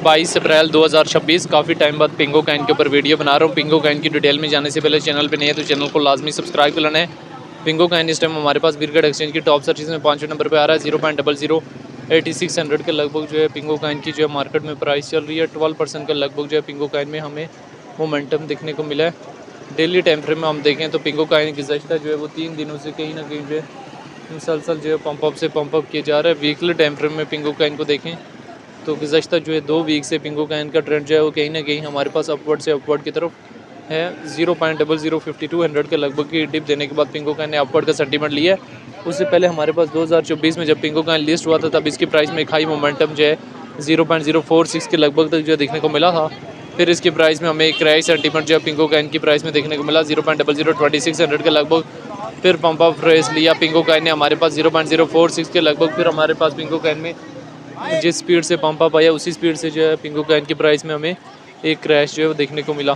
22 अप्रैल 2026। काफ़ी टाइम बाद पिंगो कैन के ऊपर वीडियो बना रहा हूँ। पिंगो कैन की डिटेल में जाने से पहले चैनल पे नहीं है तो चैनल को लाजमी सब्सक्राइब कर लेना है। पिंगो कैन इस टाइम हमारे पास बिरगढ़ एक्सचेंज की टॉप सर्चिस में 5वें नंबर पे आ रहा है। 0.008600 के लगभग जो है पिंगो कैन की जो है मार्केट में प्राइस चल रही है। 12% का लगभग जो है पिंगो कैन में हमें मोमेंटम देखने को मिला है। डेली टाइम फ्रेम में हम देखें तो पिंगो कैन की गुज़श्ता जो है वो 3 दिनों से कहीं ना कहीं जो है मुसलसल जो है पंप अप से पंप अप किया जा रहा है। वीकली टाइम फ्रेम में पिंगो कैन को देखें तो गुज़श्ता जो है 2 वीक से पिंगो कैन का ट्रेंड जो है वो कहीं ना कहीं हमारे पास अपवर्ड से अपवर्ड की तरफ है। 0.005200 के लगभग की डिप देने के बाद पिंगो कैन ने अपवर्ड का सेंटीमेंट लिया है। उससे पहले हमारे पास 2024 में जब पिंगो कैन लिस्ट हुआ था तब इसकी प्राइस में एक हाई मोमेंटम जो है 0.046 के लगभग तक जो देखने को मिला था। फिर इसकी प्राइस में हमें एक क्रैश सेंटीमेंट जो है पिंगो कैन की प्राइस में देखने को मिला 0.002600 के लगभग। फिर पंप अप रेस लिया पिंगो कैन ने हमारे पास 0.046 के लगभग। फिर हमारे पास पिंगो कैन में जिस स्पीड से पंप अप आया उसी स्पीड से जो है पिंगो कैन की प्राइस में हमें एक क्रैश जो है वो देखने को मिला।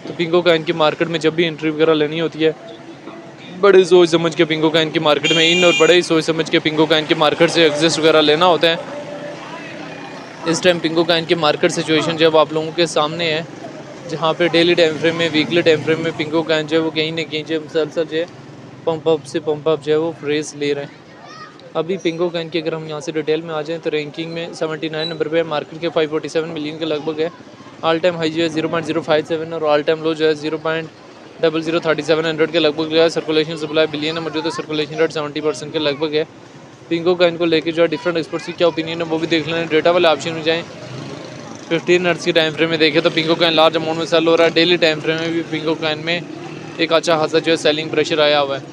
तो पिंगो कैन की मार्केट में जब भी एंट्री वगैरह लेनी होती है बड़े सोच समझ के पिंगो कैन की मार्केट में इन और बड़े ही सोच समझ के पिंगो कैन की मार्केट से एग्जिस्ट वगैरह लेना होता है। इस टाइम पिंगो कैन की मार्केट सिचुएशन जब आप लोगों के सामने है जहाँ पे डेली टाइम फ्रेम में वीकली टाइम फ्रेम में पिंगो कैन जो है वो कहीं ना कहीं जो मुसलसल जो है पंप अप से पंप अप जो है वो फ्रेस ले रहे हैं। अभी पिंगो कैन की अगर हम यहाँ से डिटेल में आ जाएँ तो रैंकिंग में 79 नंबर पे मार्केट के 547 मिलियन के लगभग है। ऑल टाइम हाई जो है 0.057 और ऑल टाइम लो जो है 0.003700 के लगभग जो है। सर्कुलेशन सप्लाई बिलियन है मौजूद है। सर्कुलेशन रेट 70% के लगभग है। पिंगो कैन को लेकर जो है डिफरेंट एक्सपर्ट्स की क्या ओपिनियन है वो भी देख लेना। डेटा वाले ऑप्शन में जाएँ 15 मिनट्स की टाइम फ्रेम में देखें तो पिंगो कैन लार्ज अमाउंट में सेल हो रहा है। डेली टाइम फ्रेम में भी पिंगो कैन में एक अच्छा खासा जो है सेलिंग प्रेशर आया हुआ है।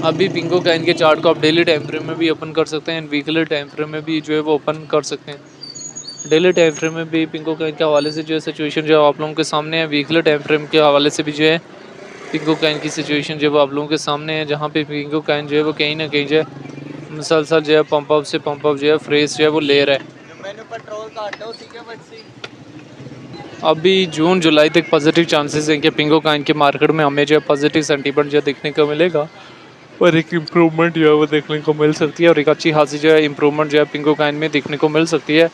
अभी पिंगो कैन के चार्ट को आप डेली टाइम फ्रेम में भी ओपन कर सकते हैं। वीकली टाइम फ्रेम में भी जो है वो ओपन कर सकते हैं। डेली टाइम फ्रेम में भी पिंगो कैन के हवाले से जो है सिचुएशन जो है आप लोगों के सामने है। वीकली टाइम फ्रेम के हवाले से भी जो है पिंगो कैन की सिचुएशन जो है वो आप लोगों के सामने है। जहाँ पे पिंगो कैन जो है वो कहीं ना कहीं जो है मुसलसल जो है पंप अप से पंप अप जो है फ्रेस जो है वो ले रहा है। अभी जून जुलाई तक पॉजिटिव चांसेस हैं कि पिंगो कैन के मार्केट में हमें जो है पॉजिटिव सेंटीमेंट जो देखने को मिलेगा और एक इम्प्रूवमेंट जो है वो देखने को मिल सकती है। और एक अच्छी खासी जो है इम्प्रूवमेंट जो है पिंगो कैन में देखने को मिल सकती है।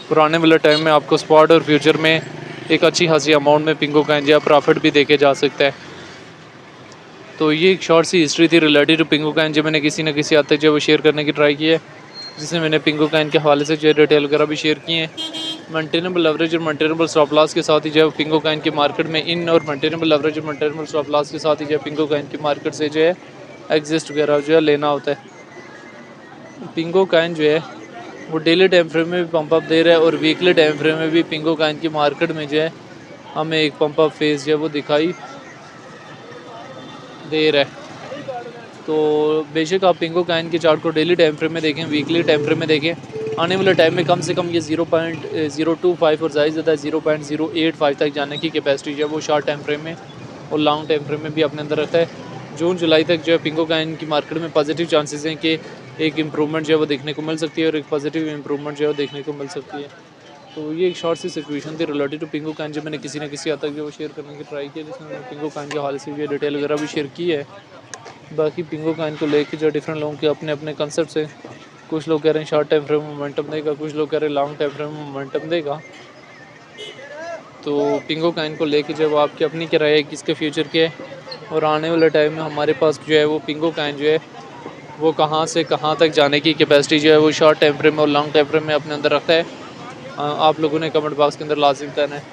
पुराने वाले टाइम में आपको स्पॉट और फ्यूचर में एक अच्छी खासी अमाउंट में पिंगो कैन जो है प्रॉफिट भी देखे जा सकता है। तो ये एक शॉर्ट सी हिस्ट्री थी रिलेटेड टू पिंगो कैन जो मैंने किसी न किसी हद तक जो है वो शेयर करने की ट्राई की है, जिसमें मैंने पिंगो कैन के हवाले से जो है डिटेल वगैरह भी शेयर किए हैं। मेंटेनेबल एवरेज और मेंटेनेबल स्टॉप लॉस के साथ ही जो है पिंगो कैन की मार्केट में इन और मेंटेनेबल एवरेज और मेंटेनेबल स्टॉप लॉस के साथ ही जो है पिंगो कैन की मार्केट से जो है एग्जिस्ट वगैरह जो है लेना होता है। पिंगो कैन जो है वो डेली टाइम फ्रेम में भी पंप अप दे रहा है और वीकली टाइम फ्रेम में भी पिंगो कैन की मार्केट में जो है हमें एक पंप अप फेज जो है वो दिखाई दे रहा है। तो बेशक आप पिंगो कैन के चार्ट को डेली टाइम फ्रेम में देखें, वीकली टाइम फ्रेम में देखें। आने वाले टाइम में कम से कम ये 0.025 और ज़्यादा 0.085 तक जाने की कैपेसिटी जो है वो शॉर्ट टाइम फ्रेम में और लॉन्ग टाइम फ्रेम में भी अपने अंदर रखता है। जून जुलाई तक जो है पिंगो कैन की मार्केट में पॉजिटिव चांसेस हैं कि एक इम्प्रूवमेंट जो है वो देखने को मिल सकती है और एक पॉजिटिव इम्प्रूवमेंट जो है वो देखने को मिल सकती है। तो ये एक शॉर्ट सी सिचुएशन थी रिलेटेड टू पिंगो कैन जो मैंने किसी न किसी हद तक जो वो शेयर करने की ट्राई की, जिसमें मैंने पिंगो कैन के हवाले से भी डिटेल वगैरह भी शेयर की है। बाकी पिंगो कैन को लेके जो डिफरेंट लोगों के अपने अपने कंसेप्ट हैं। कुछ लोग कह रहे हैं शॉर्ट टाइम फ्रेम में मोमेंटम देगा, कुछ लोग कह रहे हैं लॉन्ग टाइम फ्रेम में मोमेंटम देगा। तो पिंगो कैन को लेके जो वो आपकी अपनी क्या राय है किसके फ्यूचर के और आने वाले टाइम में हमारे पास जो है वो पिंगो कैन जो है वो कहाँ से कहाँ तक जाने की कैपेसिटी जो है वो शॉर्ट टाइम फ्रेम और लॉन्ग टाइम फ्रेम में अपने अंदर रखता है। आप लोगों ने कमेंट बॉक्स के अंदर लाजिम करना है।